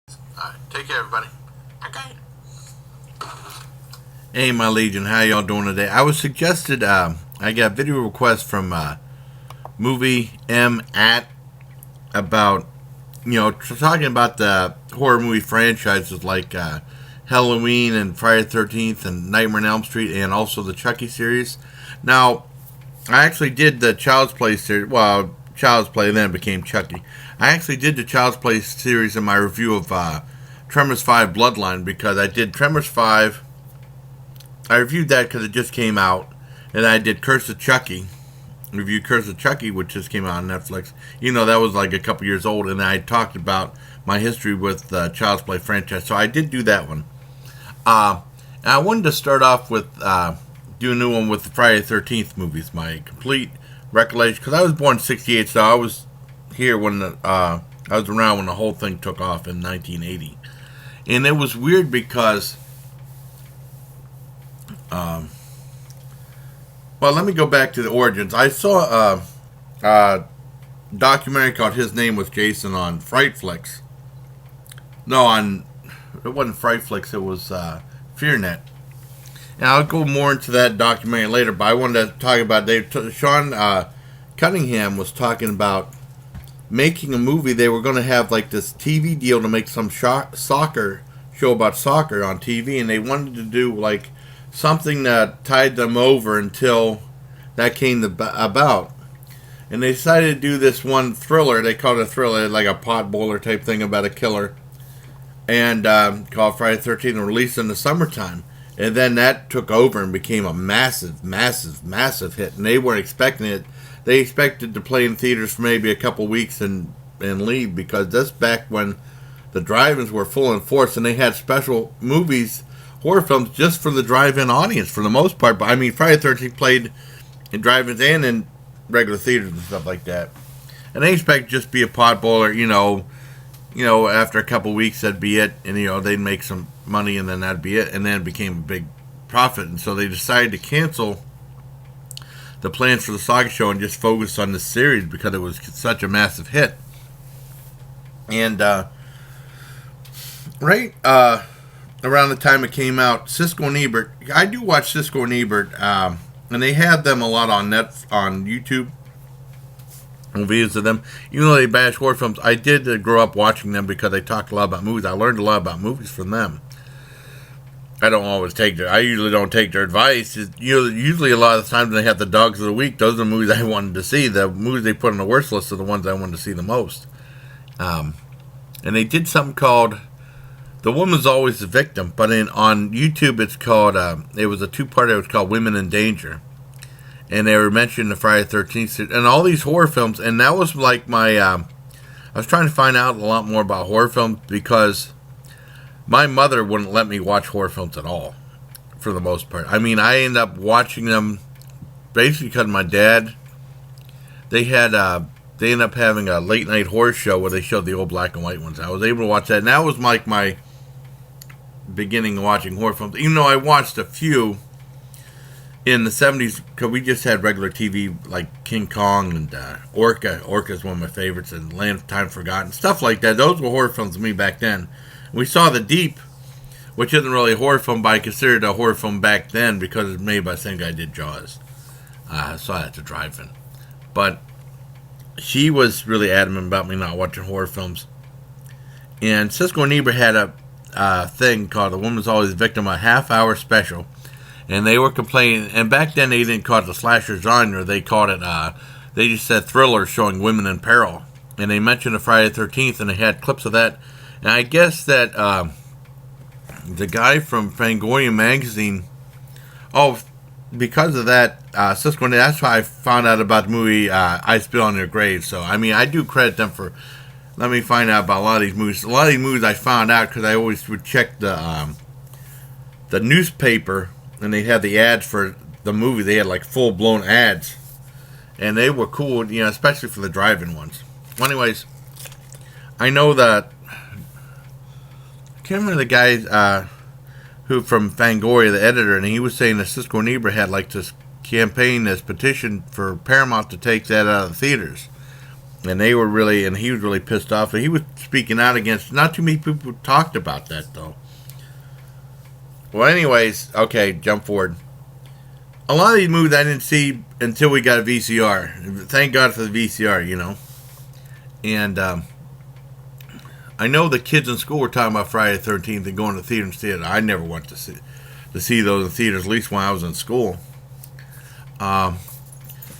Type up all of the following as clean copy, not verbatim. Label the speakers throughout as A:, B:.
A: Alright, take care, everybody. Okay. Hey, my Legion, how y'all doing today? I was suggested, I got video requests from MovieM at about, talking about the horror movie franchises like Halloween and Friday the 13th and Nightmare on Elm Street and also the Chucky series. Now, I actually did the Child's Play series. Well, Child's Play, then it became Chucky. I actually did the Child's Play series in my review of Tremors 5 Bloodline because I did Tremors 5. I reviewed that because it just came out. And I did Curse of Chucky. Reviewed Curse of Chucky, which just came out on Netflix. That was like a couple years old. And I talked about my history with the Child's Play franchise. So I did do that one. And I wanted to start off with do a new one with the Friday the 13th movies. My complete recollection. Because I was born in 68, so I was here when I was around when the whole thing took off in 1980. And it was weird because well, let me go back to the origins. I saw a documentary called His Name Was Jason on Frightflix. No, it wasn't Frightflix, it was FearNet. And I'll go more into that documentary later, but I wanted to talk about Sean Cunningham was talking about making a movie. They were going to have like this TV deal to make some soccer show about soccer on TV, and they wanted to do like something that tied them over until that came about. And they decided to do this one thriller. They called it a thriller, like a pot boiler type thing about a killer, and called Friday the 13th, and released in the summertime. And then that took over and became a massive, massive, massive hit. And they weren't expecting it. They expected to play in theaters for maybe a couple weeks and leave, because that's back when the drive-ins were full in force, and they had special movies, horror films, just for the drive-in audience for the most part. But I mean, Friday the 13th played in drive-ins and in regular theaters and stuff like that. And they expect just be a pot boiler, after a couple weeks that'd be it, and they'd make some money and then that'd be it, and then it became a big profit. And so they decided to cancel the plans for the saga show and just focus on this series because it was such a massive hit. And right around the time it came out, Siskel and Ebert, I do watch Siskel and Ebert, and they have them a lot on YouTube, reviews of them. Even though they bash horror films, I did grow up watching them because they talked a lot about movies. I learned a lot about movies from them. I usually don't take their advice. Usually a lot of the times when they have the dogs of the week, those are the movies I wanted to see. The movies they put on the worst list are the ones I wanted to see the most. And they did something called The Woman's Always the Victim, but on YouTube it's called, it was a two-parter, it was called Women in Danger. And they were mentioning the Friday the 13th and all these horror films, and that was like my, I was trying to find out a lot more about horror films because my mother wouldn't let me watch horror films at all, for the most part. I mean, I ended up watching them basically because my dad, they ended up having a late night horror show where they showed the old black and white ones. I was able to watch that, and that was like my beginning of watching horror films. Even though I watched a few in the 70s, because we just had regular TV like King Kong and Orca. Orca is one of my favorites, and Land of Time Forgotten, stuff like that. Those were horror films to me back then. We saw The Deep, which isn't really a horror film, but I considered it a horror film back then because it's made by the same guy who did Jaws. I saw that at the drive-in. But she was really adamant about me not watching horror films. And Siskel and Ebert had a thing called The Woman's Always the Victim, a half-hour special. And they were complaining, and back then they didn't call it the slasher genre, they called it, they just said thriller showing women in peril. And they mentioned the Friday the 13th, and they had clips of that. And I guess that the guy from Fangoria magazine, because of that, Siskel, that's how I found out about the movie I Spit on Their Grave. So, I mean, I do credit them for letting me find out about a lot of these movies. A lot of these movies I found out because I always would check the newspaper, and they had the ads for the movie. They had like full-blown ads, and they were cool, especially for the drive-in ones. Well, anyways, I know that I can't remember the guy who from Fangoria, the editor, and he was saying that Siskel and Ebert had like this campaign, this petition for Paramount to take that out of the theaters. And they were really, and he was really pissed off. And he was speaking out against. Not too many people talked about that though. Well, anyways, okay, jump forward. A lot of these movies I didn't see until we got a VCR. Thank God for the VCR, you know. And I know the kids in school were talking about Friday the 13th and going to the theater and see it. I never went to see those in theaters, at least when I was in school.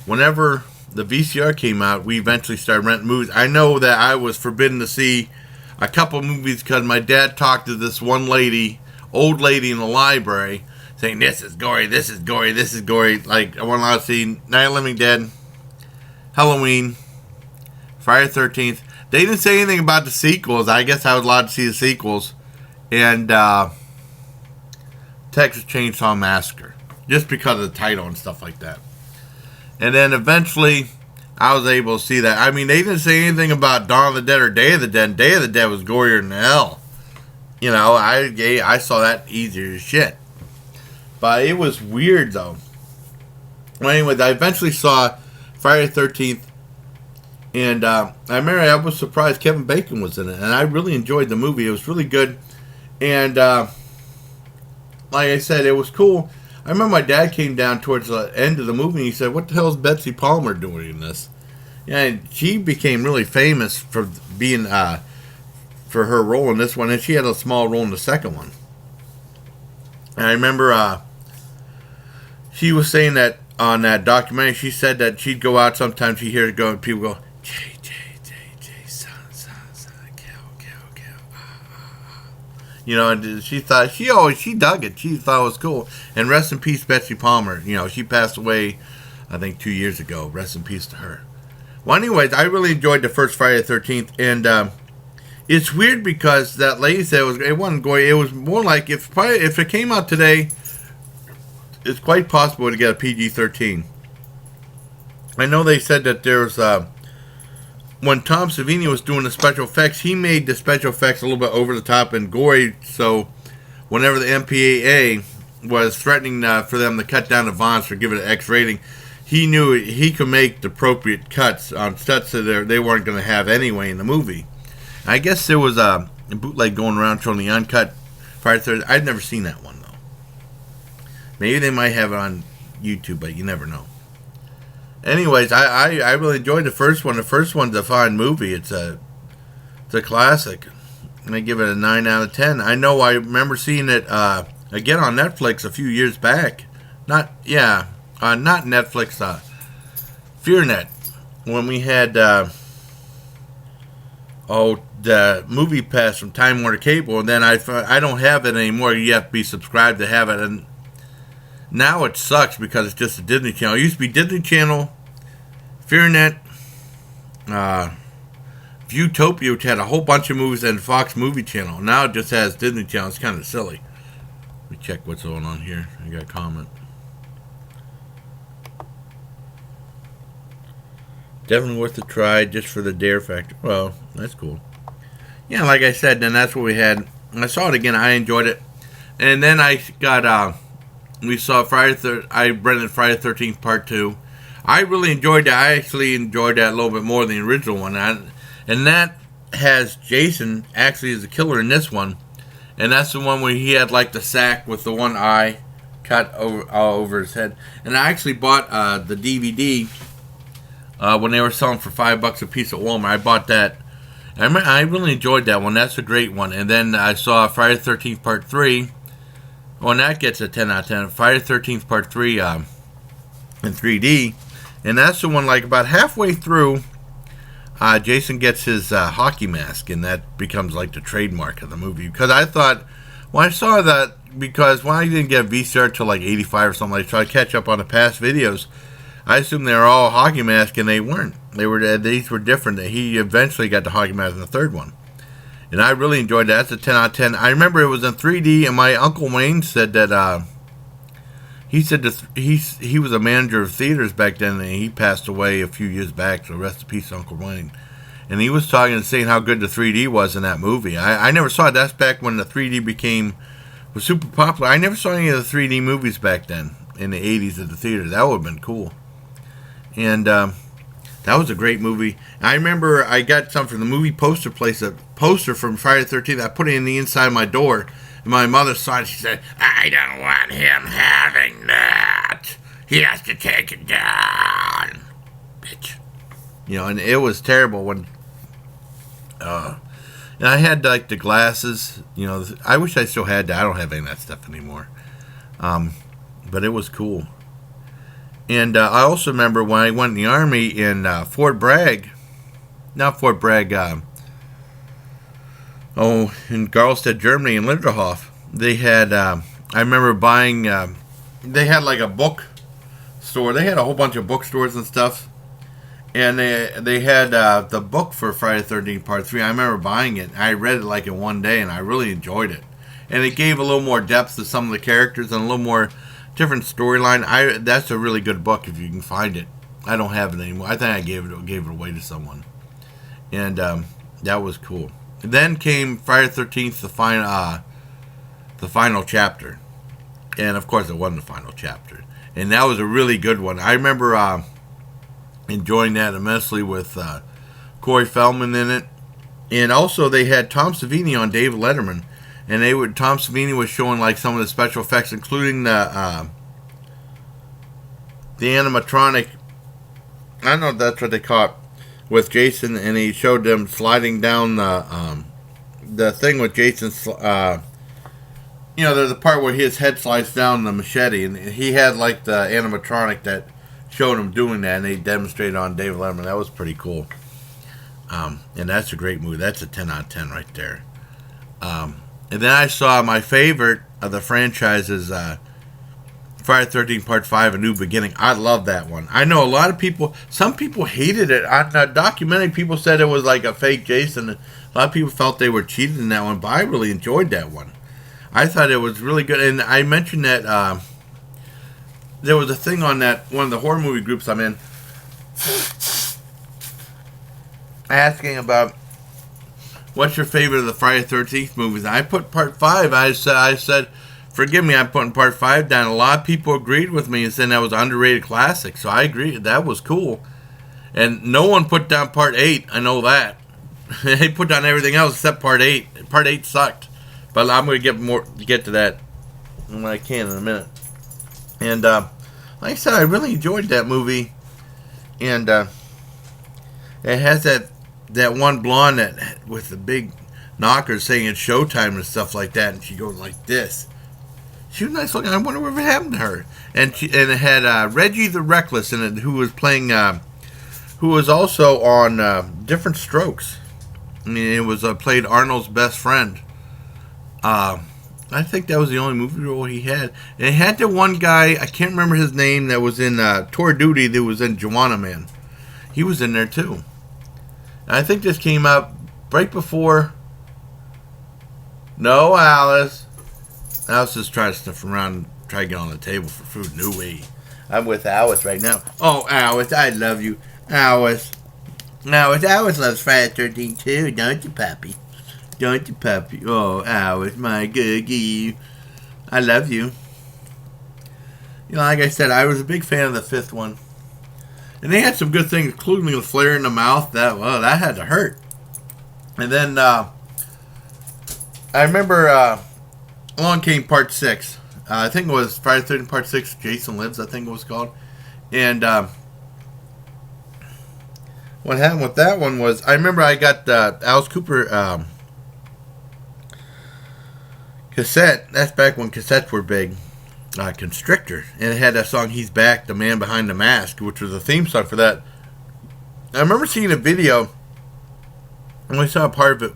A: Whenever the VCR came out, we eventually started renting movies. I know that I was forbidden to see a couple movies because my dad talked to this one lady, old lady in the library, saying, this is gory, this is gory, this is gory. Like, I wasn't allowed to see Night of the Living Dead, Halloween, Friday the 13th. They didn't say anything about the sequels. I guess I was allowed to see the sequels. And Texas Chainsaw Massacre. Just because of the title and stuff like that. And then eventually, I was able to see that. I mean, they didn't say anything about Dawn of the Dead or Day of the Dead. Day of the Dead was gorier than hell. You know, I saw that easier as shit. But it was weird, though. Well, anyways, I eventually saw Friday the 13th. And I remember I was surprised Kevin Bacon was in it. And I really enjoyed the movie. It was really good. And like I said, it was cool. I remember my dad came down towards the end of the movie and he said, what the hell is Betsy Palmer doing in this? Yeah, and she became really famous for being for her role in this one, and she had a small role in the second one. And I remember she was saying that on that documentary, she said that she'd go out sometimes, she'd hear it go, and people go, Jay, son, kill. You know, and she thought, she dug it. She thought it was cool. And rest in peace, Betsy Palmer. You know, she passed away, I think, 2 years ago. Rest in peace to her. Well, anyways, I really enjoyed the first Friday the 13th. And it's weird because that lady said it wasn't gory. It was more like if it came out today, it's quite possible to get a PG-13. I know they said that there's when Tom Savini was doing the special effects, he made the special effects a little bit over the top and gory. So whenever the MPAA was threatening for them to cut down the violence or give it an X rating, he knew he could make the appropriate cuts on sets that they weren't going to have anyway in the movie. I guess there was a bootleg going around showing the uncut Friday the 13th. I'd never seen that one though. Maybe they might have it on YouTube, but you never know. Anyways, I really enjoyed the first one. The first one's a fine movie. It's a classic. And I give it a 9 out of 10. I know I remember seeing it again on Netflix a few years back. Not Netflix, FearNet. When we had the Movie Pass from Time Warner Cable, and then I don't have it anymore. You have to be subscribed to have it, and now it sucks because it's just a Disney Channel. It used to be Disney Channel, FearNet, Viewtopia, which had a whole bunch of movies, and Fox Movie Channel. Now it just has Disney Channel. It's kind of silly. Let me check what's going on here. I got a comment. Definitely worth a try just for the dare factor. Well, that's cool. Yeah, like I said, then that's what we had. I saw it again. I enjoyed it. And then I got, we saw I rented Friday the 13th Part 2. I really enjoyed that. I actually enjoyed that a little bit more than the original one. And that has Jason actually as a killer in this one. And that's the one where he had like the sack with the one eye cut all over his head. And I actually bought the DVD when they were selling for $5 a piece at Walmart. I bought that. I really enjoyed that one. That's a great one. And then I saw Friday the 13th Part 3. Well, and that gets a 10 out of 10. Friday the 13th Part 3 in 3D. And that's the one, like, about halfway through, Jason gets his hockey mask, and that becomes, like, the trademark of the movie. Because I thought, I saw that because when I didn't get a VCR until, like, 85 or something, I tried to catch up on the past videos. I assumed they were all hockey masks, and they weren't. These were different. He eventually got the hockey mask in the third one. And I really enjoyed that. That's a 10 out of 10. I remember it was in 3D, and my Uncle Wayne said that he said he was a manager of theaters back then, and he passed away a few years back, so rest in peace, Uncle Wayne. And he was talking and saying how good the 3D was in that movie. I never saw it. That's back when the 3D was super popular. I never saw any of the 3D movies back then in the 80s at the theater. That would have been cool. And That was a great movie. I remember I got some from the movie poster place, a poster from Friday the 13th. I put it in the inside of my door. And my mother saw it. She said, I don't want him having that. He has to take it down. Bitch. You know, and it was terrible when... and I had, like, the glasses. You know, I wish I still had that. I don't have any of that stuff anymore. But it was cool. And I also remember when I went in the Army in Fort Bragg. Not Fort Bragg. In Garlstedt, Germany, in Linderhof. They had... I remember buying... they had, like, a book store. They had a whole bunch of bookstores and stuff. And they had the book for Friday the 13th Part 3. I remember buying it. I read it, like, in one day, and I really enjoyed it. And it gave a little more depth to some of the characters and a little more... different storyline. That's a really good book if you can find it. I don't have it anymore. I think I gave it away to someone, and that was cool. And then came Friday the 13th, the final chapter, and of course it wasn't the final chapter, and that was a really good one. I remember enjoying that immensely with Corey Feldman in it, and also they had Tom Savini on David Letterman. And Tom Savini was showing like some of the special effects, including the animatronic. I don't know if that's what they call it, with Jason, and he showed them sliding down the thing with Jason. You know, there's the part where his head slides down the machete, and he had like the animatronic that showed him doing that, and they demonstrated on David Letterman. That was pretty cool. And that's a great movie. That's a 10 out of 10 right there. And then I saw my favorite of the franchises, Friday the 13th Part 5, A New Beginning. I love that one. I know a lot of people, some people hated it. On the documentary, people said it was like a fake Jason. A lot of people felt they were cheated in that one, but I really enjoyed that one. I thought it was really good. And I mentioned that there was a thing on that, one of the horror movie groups I'm in, asking about what's your favorite of the Friday the 13th movies? And I put Part 5. I said, forgive me, I'm putting Part 5 down. A lot of people agreed with me and said that was an underrated classic. So I agree. That was cool. And no one put down Part 8. I know that. They put down everything else except Part 8. Part 8 sucked. But I'm going to get to that when I can in a minute. And like I said, I really enjoyed that movie. And it has that one blonde that with the big knocker saying it's showtime and stuff like that, and she goes like this. She was nice looking. I wonder what happened to her. And it had Reggie the Reckless in it, who was playing, who was also on Different Strokes. I mean, it was played Arnold's best friend. I think that was the only movie role he had. And it had the one guy, I can't remember his name, that was in Tour Duty, that was in Joanna Man. He was in there too. I think this came out right before... No, Alice. Alice is trying to sniff around and try to get on the table for food. No way. I'm with Alice right now. Oh, Alice, I love you. Alice. Alice loves Friday the 13th too, don't you, puppy? Don't you, puppy? Oh, Alice, my googie. I love you. You know, like I said, I was a big fan of the fifth one. And they had some good things, including the flare in the mouth. That had to hurt. And then I remember along came Part 6. I think it was Friday the 13th Part 6, Jason Lives, I think it was called. And what happened with that one was, I remember I got Alice Cooper cassette. That's back when cassettes were big. Constrictor, and it had that song "He's Back," the man behind the mask, which was a theme song for that. I remember seeing a video. I only saw a part of it,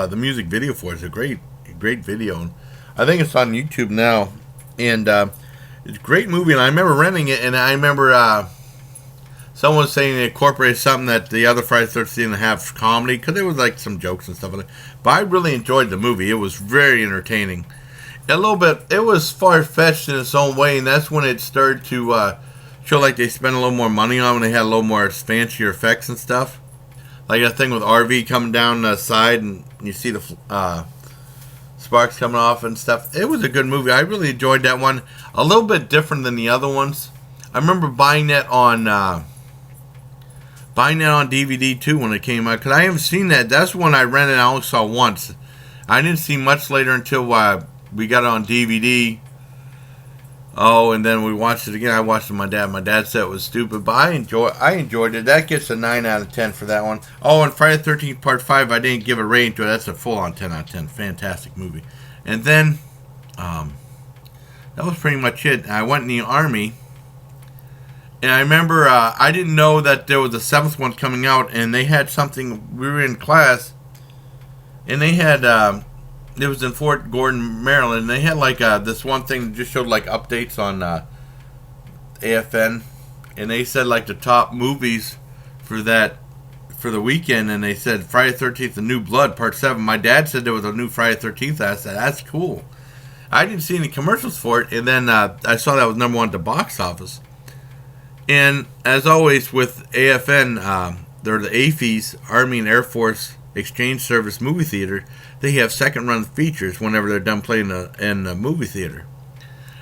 A: the music video for it. It's a great video. And I think it's on YouTube now, and it's a great movie. And I remember renting it, and I remember someone saying it incorporated something that the other Friday the 13th didn't have, comedy, because there was like some jokes and stuff like that. But I really enjoyed the movie. It was very entertaining. A little bit, it was far-fetched in its own way, and that's when it started to show like they spent a little more money on when they had a little more fancier effects and stuff. Like that thing with RV coming down the side, and you see the sparks coming off and stuff. It was a good movie. I really enjoyed that one. A little bit different than the other ones. I remember buying that on buying that on DVD too when it came out, because I haven't seen that. That's one I rented. I only saw once. I didn't see much later until we got it on DVD. Oh, and then we watched it again. I watched it with my dad. My dad said it was stupid, but I enjoyed it. That gets a 9 out of 10 for that one. Oh, and Friday the 13th Part 5, I didn't give a rating to it. That's a full-on 10 out of 10. Fantastic movie. And then, that was pretty much it. I went in the Army, and I remember I didn't know that there was a 7th one coming out, and they had something. We were in class, and they had, it was in Fort Gordon, Maryland, and they had like this one thing that just showed like updates on AFN, and they said like the top movies for the weekend, and they said Friday the 13th, The New Blood, Part 7. My dad said there was a new Friday the 13th. I said, that's cool. I didn't see any commercials for it, and then I saw that was number 1 at the box office. And as always with AFN, they're the AFES, Army and Air Force Exchange Service Movie Theater. They have second run features whenever they're done playing in a movie theater.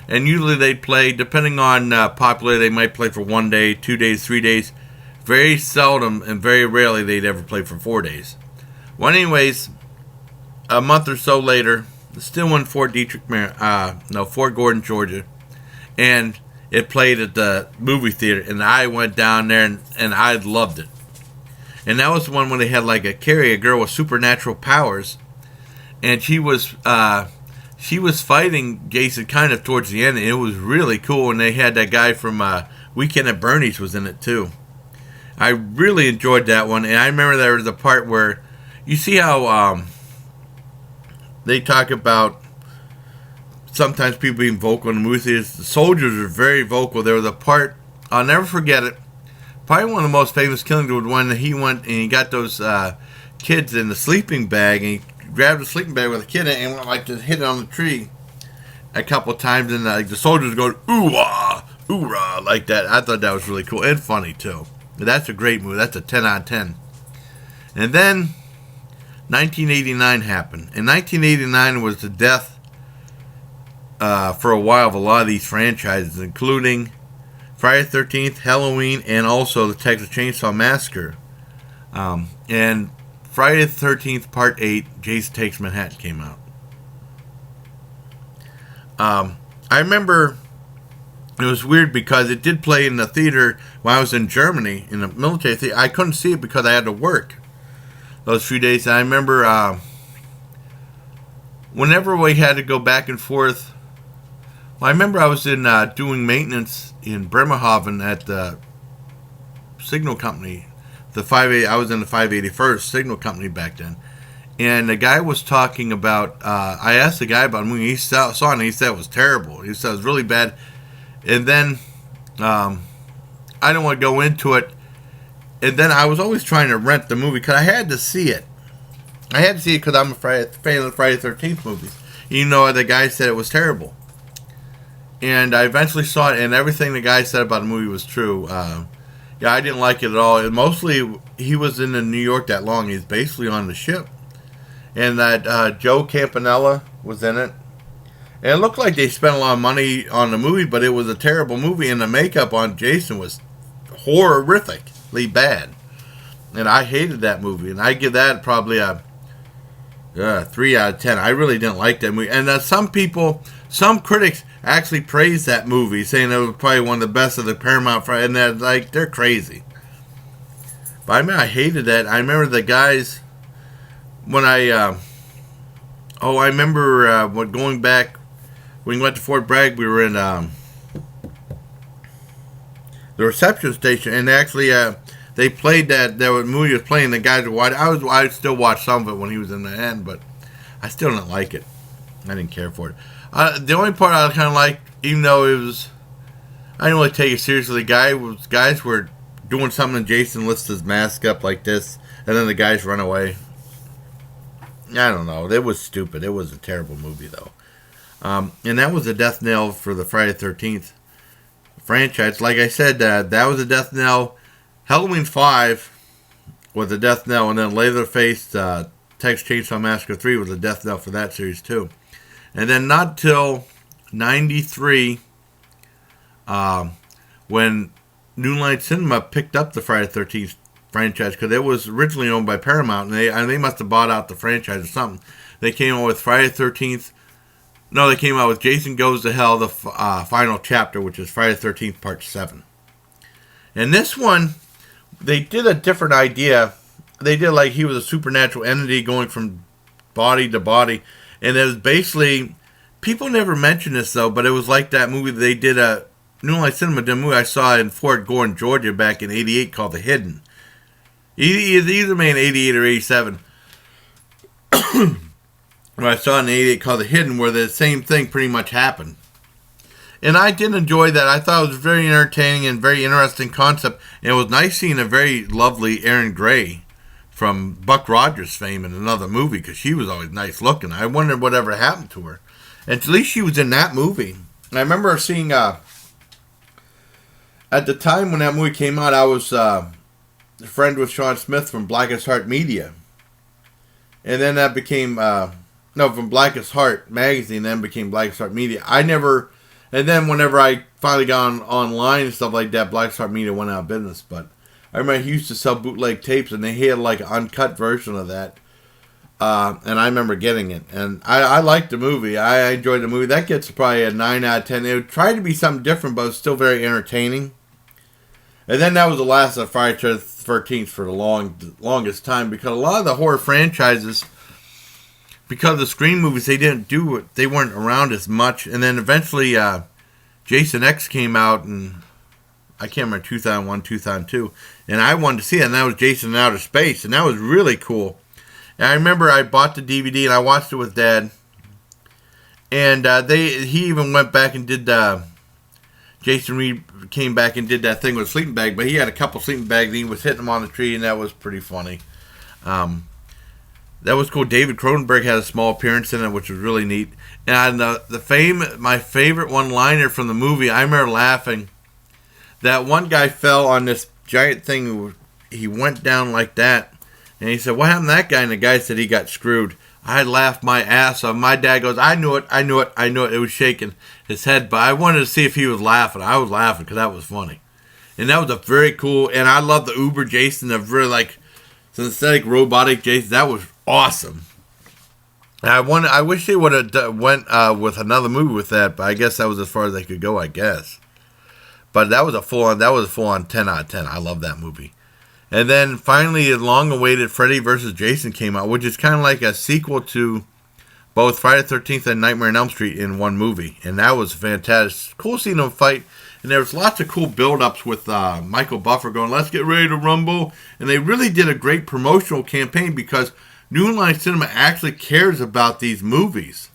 A: And usually they play, depending on popularity, they might play for 1 day, 2 days, 3 days. Very seldom and very rarely they'd ever play for 4 days. Well, anyways, a month or so later, still in Fort Gordon, Georgia, and it played at the movie theater, and I went down there and I loved it. And that was the one when they had like a girl with supernatural powers, and she was fighting Jason kind of towards the end, and it was really cool. And they had that guy from Weekend at Bernie's was in it too. I really enjoyed that one, and I remember there was a part where you see how they talk about sometimes people being vocal in the movie theaters. The soldiers are very vocal. There was a part, I'll never forget it, probably one of the most famous killings was when he went and he got those kids in the sleeping bag, and he grabbed the sleeping bag with a kid in it and went like to hit it on the tree a couple times, and the soldiers go ooh-ah, ooh-rah, like that. I thought that was really cool and funny too. But that's a great movie. That's a 10 out of 10. And then 1989 happened. And 1989 was the death for a while of a lot of these franchises, including Friday the 13th, Halloween, and also the Texas Chainsaw Massacre. And Friday the 13th, Part 8, Jason Takes Manhattan came out. I remember it was weird because it did play in the theater when I was in Germany, in the military theater. I couldn't see it because I had to work those few days. And I remember whenever we had to go back and forth, I remember I was in doing maintenance in Bremerhaven at the signal company. I was in the 581st signal company back then. And the guy was talking about, I asked the guy about a movie. He saw it and he said it was terrible. He said it was really bad. And then, I didn't want to go into it. And then I was always trying to rent the movie because I had to see it. I had to see it because I'm a fan of the Friday the 13th movies. Even though the guy said it was terrible. And I eventually saw it, and everything the guy said about the movie was true. Yeah, I didn't like it at all. And mostly, he was in New York that long. He's basically on the ship. And that Joe Campanella was in it. And it looked like they spent a lot of money on the movie, but it was a terrible movie, and the makeup on Jason was horrifically bad. And I hated that movie, and I give that probably a 3 out of 10. I really didn't like that movie. And some critics actually praised that movie, saying it was probably one of the best of the Paramount, and they're crazy. But I mean, I hated that. I remember the guys when I remember going back when we went to Fort Bragg. We were in the reception station, and actually they played that movie was playing. The guys were watching. I still watched some of it when he was in the end, but I still didn't like it. I didn't care for it. The only part I kind of liked, even though I didn't really take it seriously. Guys were doing something, and Jason lifts his mask up like this, and then the guys run away. I don't know. It was stupid. It was a terrible movie, though. And that was a death knell for the Friday the 13th franchise. Like I said, that was a death knell. Halloween 5 was a death knell, and then Leatherface, Texas Chainsaw Massacre 3 was a death knell for that series, too. And then not till 93, when New Line Cinema picked up the Friday the 13th franchise because it was originally owned by Paramount, and they must have bought out the franchise or something. They came out with Friday the 13th. No, they came out with Jason Goes to Hell, the final chapter, which is Friday the 13th, Part 7. And this one, they did a different idea. They did like he was a supernatural entity going from body to body. And it was basically, people never mention this though, but it was like that movie they did a New Line Cinema did a movie I saw in Fort Gordon, Georgia back in 88 called The Hidden. Either made in 88 or 87. I saw in 88 called The Hidden, where the same thing pretty much happened. And I did enjoy that. I thought it was very entertaining and very interesting concept. And it was nice seeing a very lovely Erin Gray from Buck Rogers fame in another movie, because she was always nice looking. I wondered whatever happened to her. And at least she was in that movie. And I remember seeing, at the time when that movie came out, I was a friend with Sean Smith from Blackest Heart Media. And then that became... from Blackest Heart magazine, then became Blackest Heart Media. And then whenever I finally got online and stuff like that, Blackest Heart Media went out of business. But I remember he used to sell bootleg tapes, and they had like an uncut version of that. And I remember getting it. And I liked the movie. I enjoyed the movie. That gets probably a 9 out of 10. It tried to be something different, but it was still very entertaining. And then that was the last of Friday the 13th for the longest time, because a lot of the horror franchises, because of the Scream movies, they weren't around as much. And then eventually Jason X came out, and I can't remember, 2001, 2002, and I wanted to see it, and that was Jason in Outer Space, and that was really cool. And I remember I bought the DVD and I watched it with Dad, and he even went back and did Jason Reed came back and did that thing with a sleeping bag, but he had a couple sleeping bags and he was hitting them on the tree, and that was pretty funny. That was cool. David Cronenberg had a small appearance in it, which was really neat. And my favorite one-liner from the movie, I remember laughing. That one guy fell on this giant thing. He went down like that. And he said, "What happened to that guy?" And the guy said he got screwed. I laughed my ass off. My dad goes, I knew it. It was shaking his head. But I wanted to see if he was laughing. I was laughing because that was funny. And that was a very cool, and I love the Uber Jason, the very like synthetic robotic Jason. That was awesome. And I wish they would have went with another movie with that, but I guess that was as far as they could go, I guess. But that was a full on 10 out of 10. I love that movie. And then finally, the long-awaited Freddy vs. Jason came out, which is kind of like a sequel to both Friday the 13th and Nightmare on Elm Street in one movie. And that was fantastic. Cool seeing them fight. And there was lots of cool build-ups with Michael Buffer going, "Let's get ready to rumble." And they really did a great promotional campaign, because New Line Cinema actually cares about these movies.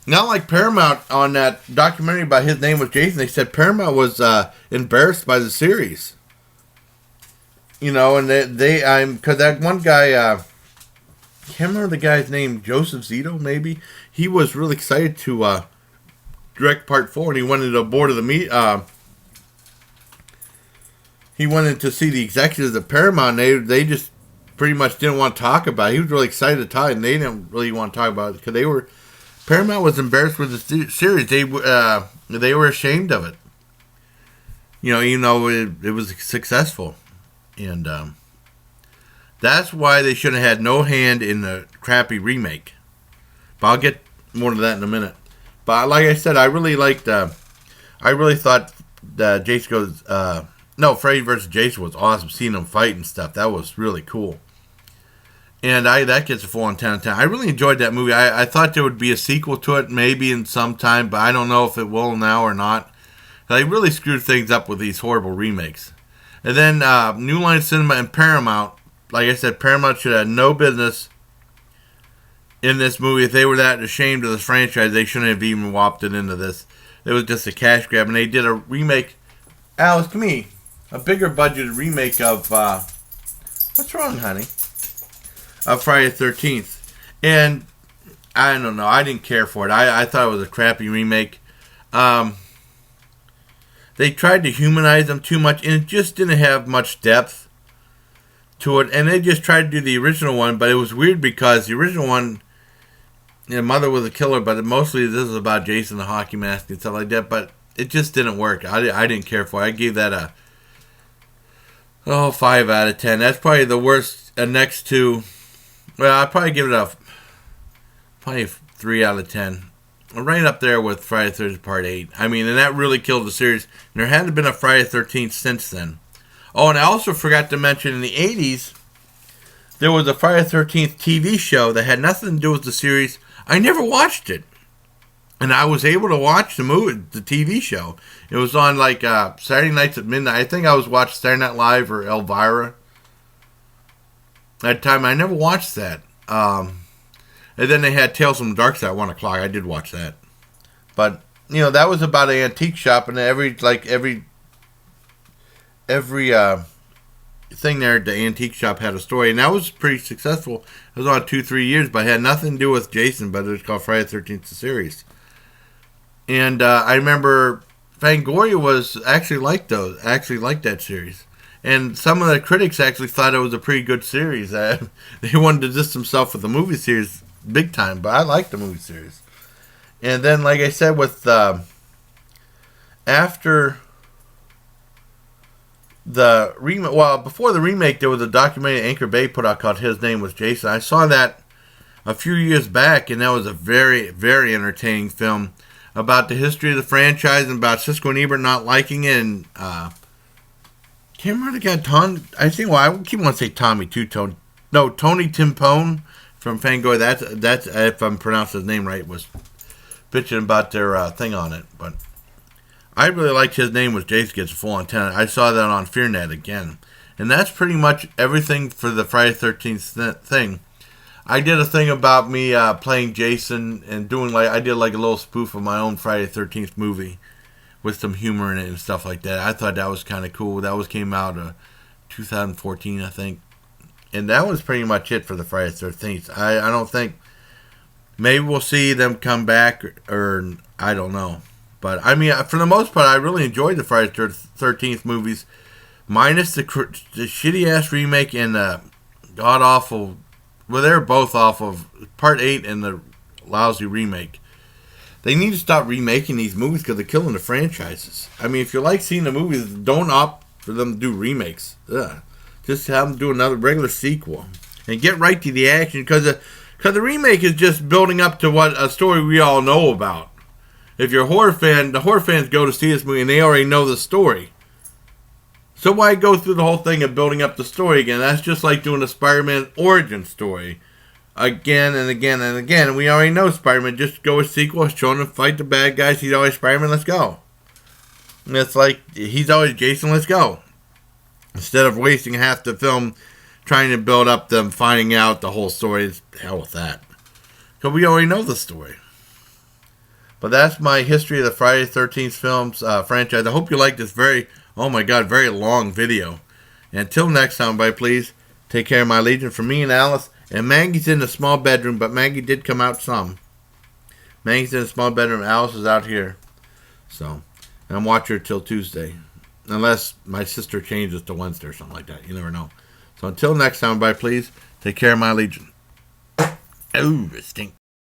A: Not like Paramount on that documentary about His Name Was Jason. They said Paramount was embarrassed by the series. You know, and because that one guy, I can't remember the guy's name, Joseph Zito, maybe. He was really excited to direct Part 4, and he wanted to board of the meet. He wanted to see the executives at Paramount. They just pretty much didn't want to talk about it. He was really excited to talk, and they didn't really want to talk about it because Paramount was embarrassed with the series. They were ashamed of it. You know, even though it was successful. And that's why they should have had no hand in the crappy remake. But I'll get more to that in a minute. But like I said, I really thought that Freddy vs. Jason was awesome. Seeing them fight and stuff, that was really cool. And that gets a full on 10 out of 10. I really enjoyed that movie. I thought there would be a sequel to it maybe in some time, but I don't know if it will now or not. They really screwed things up with these horrible remakes. And then New Line Cinema and Paramount, like I said, Paramount should have no business in this movie. If they were that ashamed of this franchise, they shouldn't have even whopped it into this. It was just a cash grab. And they did a remake. Alice, come here. A bigger budgeted remake of, what's wrong, honey? Of Friday the 13th. And I don't know. I didn't care for it. I thought it was a crappy remake. They tried to humanize them too much, and it just didn't have much depth to it. And they just tried to do the original one, but it was weird because the original one, Mother was a killer, but mostly this is about Jason the hockey mask and stuff like that. But it just didn't work. I didn't care for it. I gave that Oh, 5 out of 10. That's probably the worst. Next to, well, I'd probably give it a probably 3 out of 10. Right up there with Friday the 13th Part 8. I mean, and that really killed the series. And there hadn't been a Friday the 13th since then. Oh, and I also forgot to mention in the 80s, there was a Friday the 13th TV show that had nothing to do with the series. I never watched it. And I was able to watch the TV show. It was on like Saturday nights at midnight. I think I was watching Saturday Night Live or Elvira. At the time, I never watched that. And then they had Tales from the Dark Side at 1 o'clock. I did watch that. But, that was about an antique shop, and every thing there at the antique shop had a story, and that was pretty successful. It was on 2-3 years, but it had nothing to do with Jason, but it was called Friday the 13th, the series. And I remember Fangoria was actually liked that series. And some of the critics actually thought it was a pretty good series. They wanted to distance themselves with the movie series big time, but I liked the movie series. And then, like I said, with after the remake, before the remake, there was a documentary Anchor Bay put out called His Name Was Jason. I saw that a few years back, and that was a very, very entertaining film about the history of the franchise and about Siskel and Ebert not liking it. And can't remember the guy, I keep wanting to say Tommy Two-Tone. No, Tony Timpone from Fangoria. That's if I'm pronouncing his name right, was bitching about their thing on it. But I really liked His Name Was Jason Gets a Full Antenna. I saw that on FearNet again. And that's pretty much everything for the Friday the 13th thing. I did a thing about me playing Jason and I did like a little spoof of my own Friday the 13th movie with some humor in it and stuff like that. I thought that was kind of cool. That came out 2014, I think. And that was pretty much it for the Friday the 13th. I don't think, maybe we'll see them come back or I don't know. But I mean, for the most part, I really enjoyed the Friday the 13th movies, minus the shitty ass remake and the god awful. Well, they're both off of Part 8 and the lousy remake. They need to stop remaking these movies because they're killing the franchises. I mean, if you like seeing the movies, don't opt for them to do remakes. Ugh. Just have them do another regular sequel. And get right to the action because the remake is just building up to a story we all know about. If you're a horror fan, the horror fans go to see this movie and they already know the story. So why go through the whole thing of building up the story again? That's just like doing a Spider-Man origin story again and again and again. We already know Spider-Man. Just go with sequel, show him to fight the bad guys. He's always Spider-Man, let's go. And it's like, he's always Jason, let's go. Instead of wasting half the film trying to build up them finding out the whole story, hell with that. Because we already know the story. But that's my history of the Friday the 13th films franchise. I hope you like this very long video. And until next time, everybody, please take care of my Legion. For me and Alice. And Maggie's in the small bedroom, but Maggie did come out some. Maggie's in the small bedroom. Alice is out here. So, and I'm watching her till Tuesday. Unless my sister changes to Wednesday or something like that. You never know. So until next time, everybody, please take care of my Legion. Oh, it stinks.